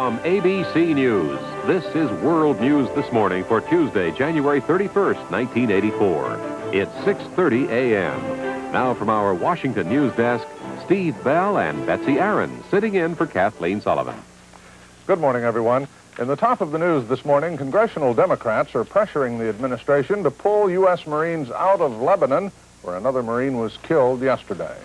From ABC News, this is World News This Morning for Tuesday, January 31st, 1984. It's 6:30 a.m. Now from our Washington news desk, Steve Bell and Betsy Aaron sitting in for Kathleen Sullivan. Good morning, everyone. In the top of the news this morning, congressional Democrats are pressuring the administration to pull U.S. Marines out of Lebanon, where another Marine was killed yesterday.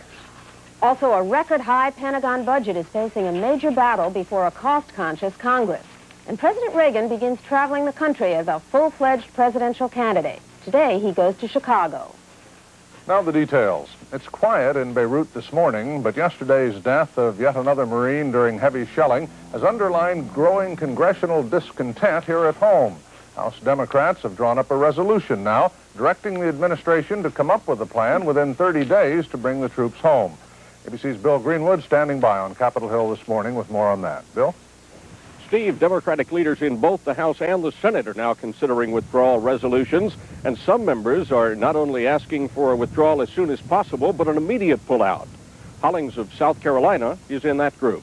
Also, a record-high Pentagon budget is facing a major battle before a cost-conscious Congress. And President Reagan begins traveling the country as a full-fledged presidential candidate. Today, he goes to Chicago. Now the details. It's quiet in Beirut this morning, but yesterday's death of yet another Marine during heavy shelling has underlined growing congressional discontent here at home. House Democrats have drawn up a resolution now directing the administration to come up with a plan within 30 days to bring the troops home. ABC's Bill Greenwood standing by on Capitol Hill this morning with more on that. Bill? Steve, Democratic leaders in both the House and the Senate are now considering withdrawal resolutions, and some members are not only asking for a withdrawal as soon as possible, but an immediate pullout. Hollings of South Carolina is in that group.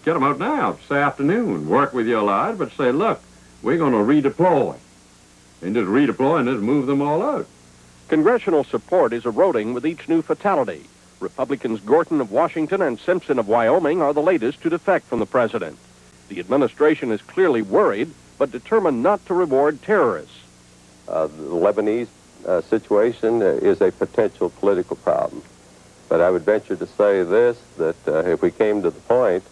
Get them out now, this afternoon. Work with your lot, but say, look, we're going to redeploy. And just redeploy and just move them all out. Congressional support is eroding with each new fatality. Republicans Gorton of Washington and Simpson of Wyoming are the latest to defect from the president. The administration is clearly worried, but determined not to reward terrorists. The Lebanese situation is a potential political problem. But I would venture to say this, that if we came to the point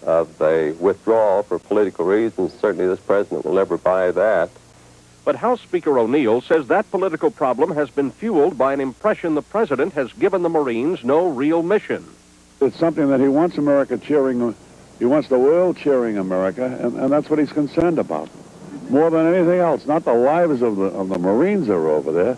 of a withdrawal for political reasons, certainly this president will never buy that. But House Speaker O'Neill says that political problem has been fueled by an impression the president has given the Marines no real mission. It's something that he wants America cheering, he wants the world cheering America, and that's what he's concerned about. More than anything else, not the lives of the Marines that are over there.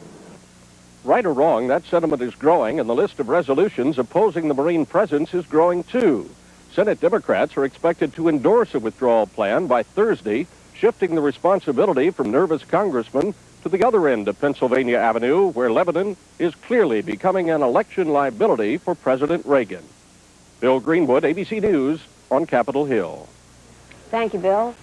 Right or wrong, that sentiment is growing, and the list of resolutions opposing the Marine presence is growing too. Senate Democrats are expected to endorse a withdrawal plan by Thursday, shifting the responsibility from nervous congressmen to the other end of Pennsylvania Avenue, where Lebanon is clearly becoming an election liability for President Reagan. Bill Greenwood, ABC News, on Capitol Hill. Thank you, Bill.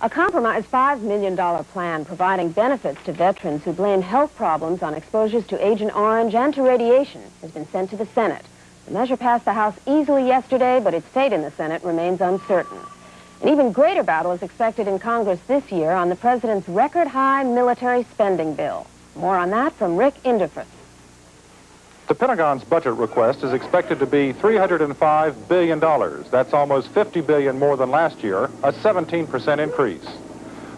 A compromise $5 million plan providing benefits to veterans who blame health problems on exposures to Agent Orange and to radiation has been sent to the Senate. The measure passed the House easily yesterday, but its fate in the Senate remains uncertain. An even greater battle is expected in Congress this year on the president's record-high military spending bill. More on that from Rick Inderford. The Pentagon's budget request is expected to be $305 billion. That's almost $50 billion more than last year, a 17% increase.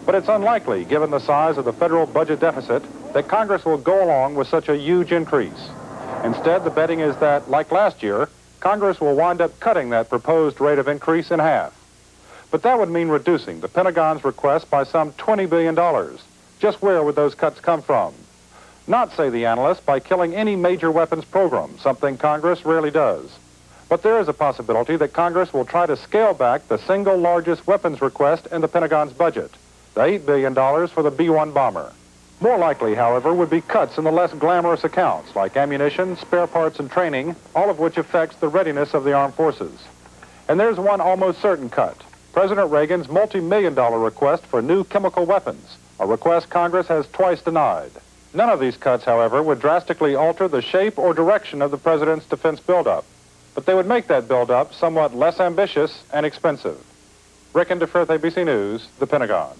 But it's unlikely, given the size of the federal budget deficit, that Congress will go along with such a huge increase. Instead, the betting is that, like last year, Congress will wind up cutting that proposed rate of increase in half. But that would mean reducing the Pentagon's request by some $20 billion. Just where would those cuts come from? Not, say the analysts, by killing any major weapons program, something Congress rarely does. But there is a possibility that Congress will try to scale back the single largest weapons request in the Pentagon's budget, the $8 billion for the B-1 bomber. More likely, however, would be cuts in the less glamorous accounts, like ammunition, spare parts, and training, all of which affects the readiness of the armed forces. And there's one almost certain cut. President Reagan's multi-million-dollar request for new chemical weapons, a request Congress has twice denied. None of these cuts, however, would drastically alter the shape or direction of the president's defense buildup, but they would make that buildup somewhat less ambitious and expensive. Rick Inderford, ABC News, the Pentagon.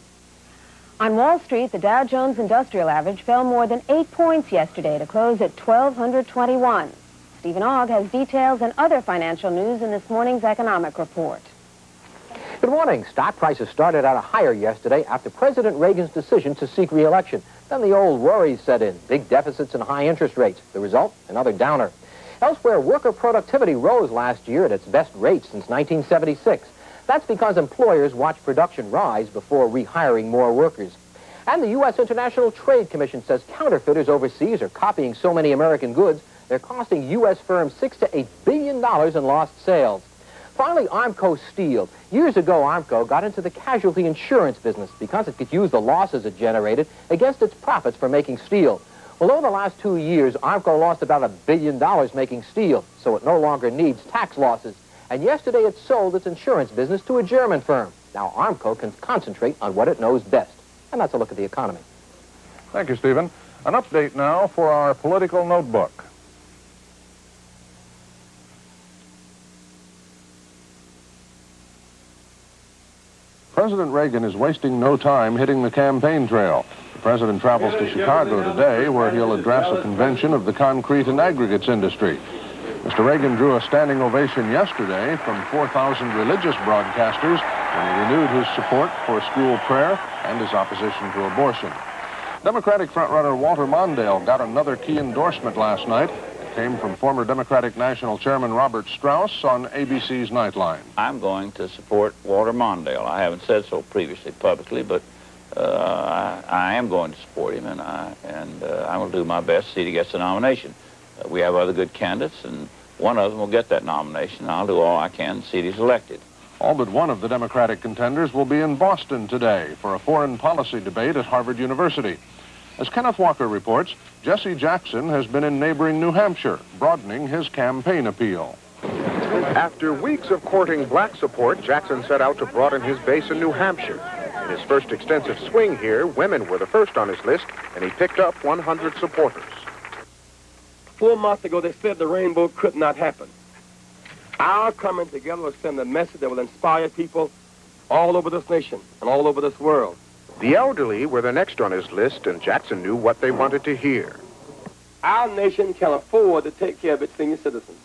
On Wall Street, the Dow Jones Industrial Average fell more than 8 points yesterday to close at 1,221. Stephen Ogg has details and other financial news in this morning's economic report. Good morning. Stock prices started out higher yesterday after President Reagan's decision to seek re-election. Then the old worries set in, big deficits and high interest rates. The result, another downer. Elsewhere, worker productivity rose last year at its best rate since 1976. That's because employers watch production rise before rehiring more workers. And the U.S. International Trade Commission says counterfeiters overseas are copying so many American goods, they're costing U.S. firms $6 to $8 billion in lost sales. Finally, Armco Steel. Years ago, Armco got into the casualty insurance business because it could use the losses it generated against its profits for making steel. Well, over the last 2 years, Armco lost about $1 billion making steel, so it no longer needs tax losses. And yesterday, it sold its insurance business to a German firm. Now Armco can concentrate on what it knows best. And that's a look at the economy. Thank you, Stephen. An update now for our political notebook. President Reagan is wasting no time hitting the campaign trail. The president travels to Chicago today, where he'll address a convention of the concrete and aggregates industry. Mr. Reagan drew a standing ovation yesterday from 4,000 religious broadcasters when he renewed his support for school prayer and his opposition to abortion. Democratic frontrunner Walter Mondale got another key endorsement last night. It came from former Democratic National Chairman Robert Strauss on ABC's Nightline. I'm going to support Walter Mondale. I haven't said so previously publicly, but I am going to support him, and I will do my best to see he gets the nomination. We have other good candidates, and one of them will get that nomination, and I'll do all I can to see he's elected. All but one of the Democratic contenders will be in Boston today for a foreign policy debate at Harvard University. As Kenneth Walker reports, Jesse Jackson has been in neighboring New Hampshire, broadening his campaign appeal. After weeks of courting black support, Jackson set out to broaden his base in New Hampshire. In his first extensive swing here, women were the first on his list, and he picked up 100 supporters. 4 months ago, they said the rainbow could not happen. Our coming together will send a message that will inspire people all over this nation and all over this world. The elderly were the next on his list, and Jackson knew what they wanted to hear. Our nation can afford to take care of its senior citizens.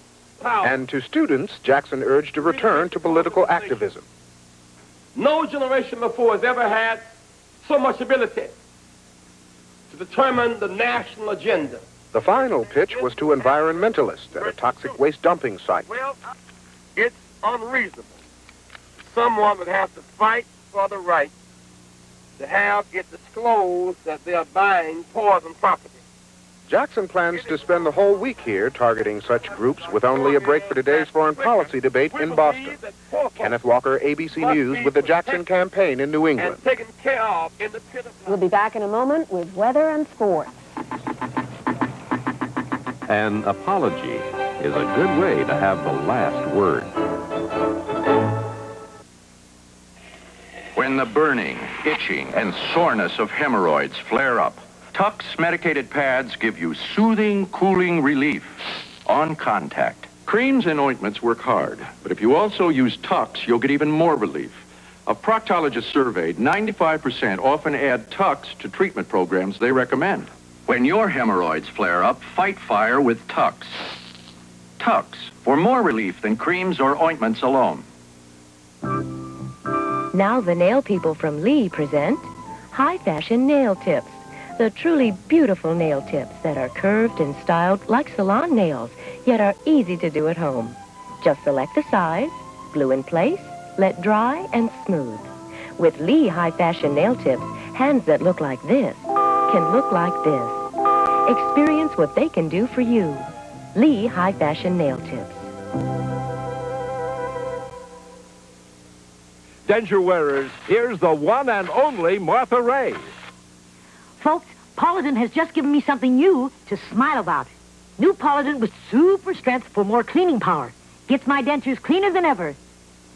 And to students, Jackson urged a return to political activism. No generation before has ever had so much ability to determine the national agenda. The final pitch was to environmentalists at a toxic waste dumping site. Well, it's unreasonable. Someone would have to fight for the right to have it disclosed that they are buying poison property. Jackson plans to spend the whole week here targeting such groups with only a break for today's foreign policy debate in Boston. Kenneth Walker, ABC News, with the Jackson campaign in New England. We'll be back in a moment with weather and sports. An apology is a good way to have the last word. When the burning, itching, and soreness of hemorrhoids flare up, Tux medicated pads give you soothing, cooling relief on contact. Creams and ointments work hard, but if you also use Tux, you'll get even more relief. Of proctologists surveyed, 95% often add Tux to treatment programs they recommend. When your hemorrhoids flare up, fight fire with Tux. Tux, for more relief than creams or ointments alone. Now the nail people from Lee present High Fashion Nail Tips. The truly beautiful nail tips that are curved and styled like salon nails, yet are easy to do at home. Just select the size, glue in place, let dry, and smooth. With Lee High Fashion Nail Tips, hands that look like this can look like this. Experience what they can do for you. Lee High Fashion Nail Tips. Denture wearers, here's the one and only Martha Ray. Folks, Polident has just given me something new to smile about. New Polident with super strength for more cleaning power. Gets my dentures cleaner than ever.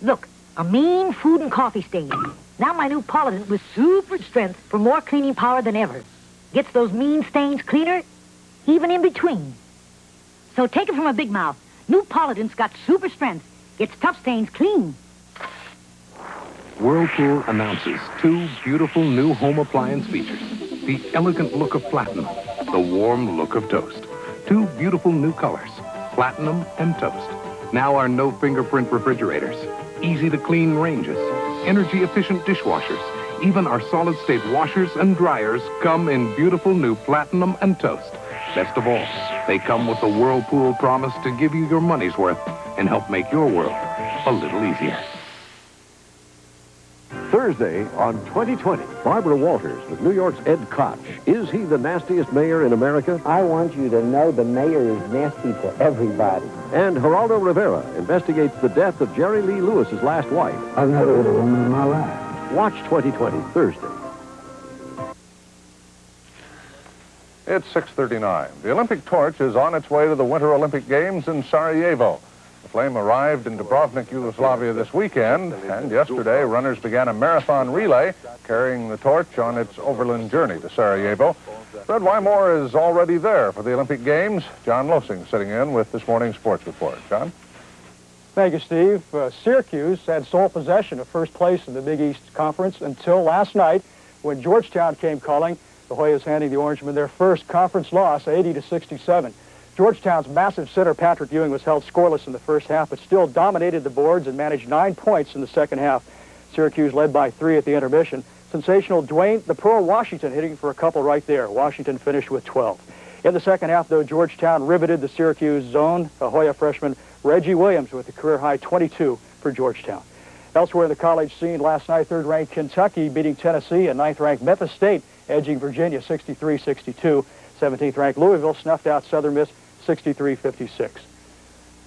Look, a mean food and coffee stain. Now my new Polident with super strength for more cleaning power than ever. Gets those mean stains cleaner, even in between. So take it from a big mouth. New Polident's got super strength. Gets tough stains clean. Whirlpool announces 2 beautiful new home appliance features. The elegant look of platinum, the warm look of toast. 2 beautiful new colors, platinum and toast. Now our no fingerprint refrigerators, easy to clean ranges, energy efficient dishwashers. Even our solid state washers and dryers come in beautiful new platinum and toast. Best of all, they come with the Whirlpool promise to give you your money's worth and help make your world a little easier. Thursday on 2020, Barbara Walters with New York's Ed Koch. Is he the nastiest mayor in America? I want you to know the mayor is nasty to everybody. And Geraldo Rivera investigates the death of Jerry Lee Lewis's last wife. I've never had a woman in my life. Watch 2020 Thursday. It's 6:39. The Olympic torch is on its way to the Winter Olympic Games in Sarajevo. The flame arrived in Dubrovnik, Yugoslavia this weekend, and yesterday runners began a marathon relay carrying the torch on its overland journey to Sarajevo. Fred Wymore is already there for the Olympic Games. John Losing sitting in with this morning's sports report. John? Thank you, Steve. Syracuse had sole possession of first place in the Big East Conference until last night when Georgetown came calling. The Hoyas handing the Orangemen their first conference loss, 80-67. Georgetown's massive center, Patrick Ewing, was held scoreless in the first half, but still dominated the boards and managed 9 points in the second half. Syracuse led by 3 at the intermission. Sensational Dwayne, the pro Washington, hitting for a couple right there. Washington finished with 12. In the second half, though, Georgetown riveted the Syracuse zone. A Hoya freshman, Reggie Williams, with a career-high 22 for Georgetown. Elsewhere in the college scene last night, third-ranked Kentucky beating Tennessee, and ninth-ranked Memphis State edging Virginia 63-62. 17th-ranked Louisville snuffed out Southern Miss 63-56.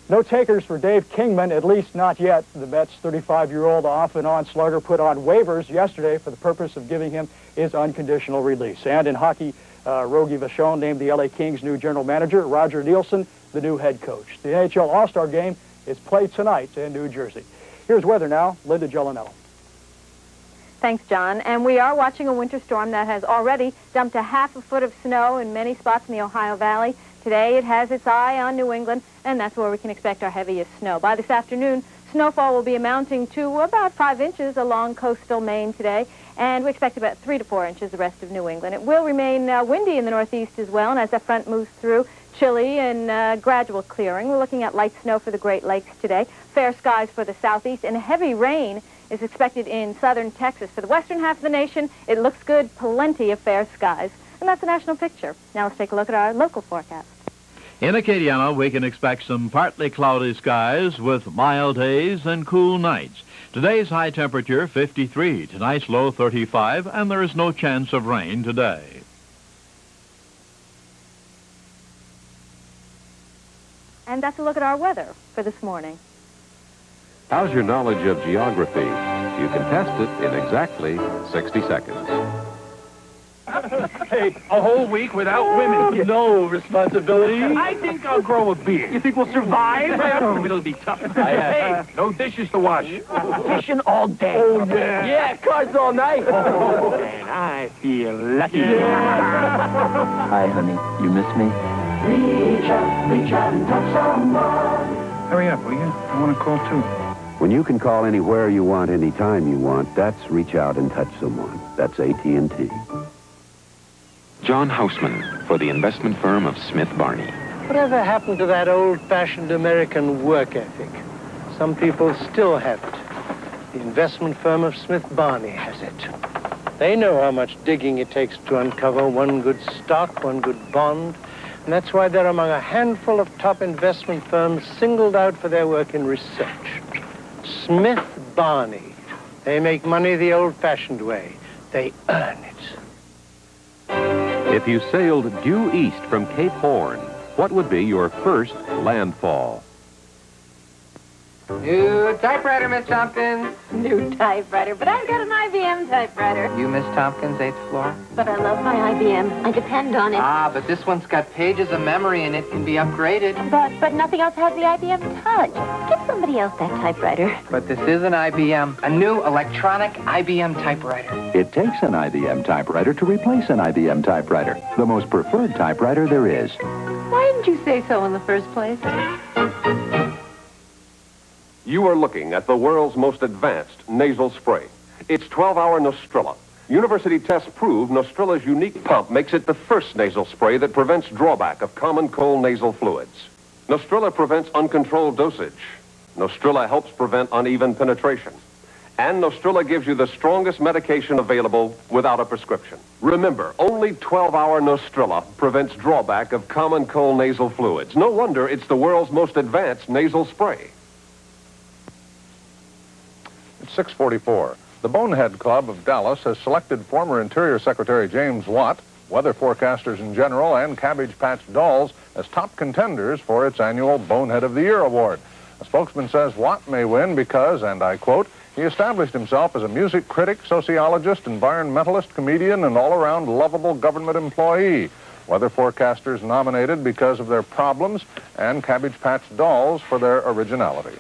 No takers for Dave Kingman, at least not yet. The Mets' 35-year-old off-and-on slugger put on waivers yesterday for the purpose of giving him his unconditional release. And in hockey, Rogie Vachon named the LA Kings' new general manager, Roger Nielsen, the new head coach. The NHL All-Star Game is played tonight in New Jersey. Here's weather now. Linda Gellinello. Thanks, John. And we are watching a winter storm that has already dumped a half a foot of snow in many spots in the Ohio Valley. Today it has its eye on New England, and that's where we can expect our heaviest snow. By this afternoon, snowfall will be amounting to about 5 inches along coastal Maine today, and we expect about 3 to 4 inches the rest of New England. It will remain windy in the northeast as well, and as that front moves through, chilly and gradual clearing. We're looking at light snow for the Great Lakes today, fair skies for the southeast, and heavy rain is expected in southern Texas. For the western half of the nation, it looks good, plenty of fair skies. And that's the national picture. Now let's take a look at our local forecast. In Acadiana, we can expect some partly cloudy skies with mild days and cool nights. Today's high temperature, 53. Tonight's low, 35, and there is no chance of rain today. And that's a look at our weather for this morning. How's your knowledge of geography? You can test it in exactly 60 seconds. Hey, a whole week without women. No responsibility. I think I'll grow a beard. You think we'll survive? It'll be tough. Hey, no dishes to wash. Fishing all day. Oh, yeah. Yeah, cars all night. Oh, and I feel lucky. Hi, honey. You miss me? Reach out and touch someone. Hurry up, will you? I want to call, too. When you can call anywhere you want, anytime you want, that's reach out and touch someone. That's AT&T. John Houseman for the investment firm of Smith Barney. Whatever happened to that old-fashioned American work ethic? Some people still have it. The investment firm of Smith Barney has it. They know how much digging it takes to uncover one good stock, one good bond, and that's why they're among a handful of top investment firms singled out for their work in research. Smith Barney. They make money the old-fashioned way. They earn it. If you sailed due east from Cape Horn, what would be your first landfall? New typewriter, Miss Tompkins. New typewriter, but I've got an IBM typewriter. You, Miss Tompkins, 8th floor? But I love my IBM. I depend on it. Ah, but this one's got pages of memory and it can be upgraded. But nothing else has the IBM Touch. Give somebody else that typewriter. But this is an IBM, a new electronic IBM typewriter. It takes an IBM typewriter to replace an IBM typewriter, the most preferred typewriter there is. Why didn't you say so in the first place? You are looking at the world's most advanced nasal spray. It's 12-hour Nostrilla. University tests prove Nostrilla's unique pump makes it the first nasal spray that prevents drawback of common cold nasal fluids. Nostrilla prevents uncontrolled dosage. Nostrilla helps prevent uneven penetration. And Nostrilla gives you the strongest medication available without a prescription. Remember, only 12-hour Nostrilla prevents drawback of common cold nasal fluids. No wonder it's the world's most advanced nasal spray. It's 6:44. The Bonehead Club of Dallas has selected former Interior Secretary James Watt, weather forecasters in general, and Cabbage Patch Dolls as top contenders for its annual Bonehead of the Year award. A spokesman says Watt may win because, and I quote, he established himself as a music critic, sociologist, environmentalist, comedian, and all-around lovable government employee. Weather forecasters nominated because of their problems, and Cabbage Patch Dolls for their originality.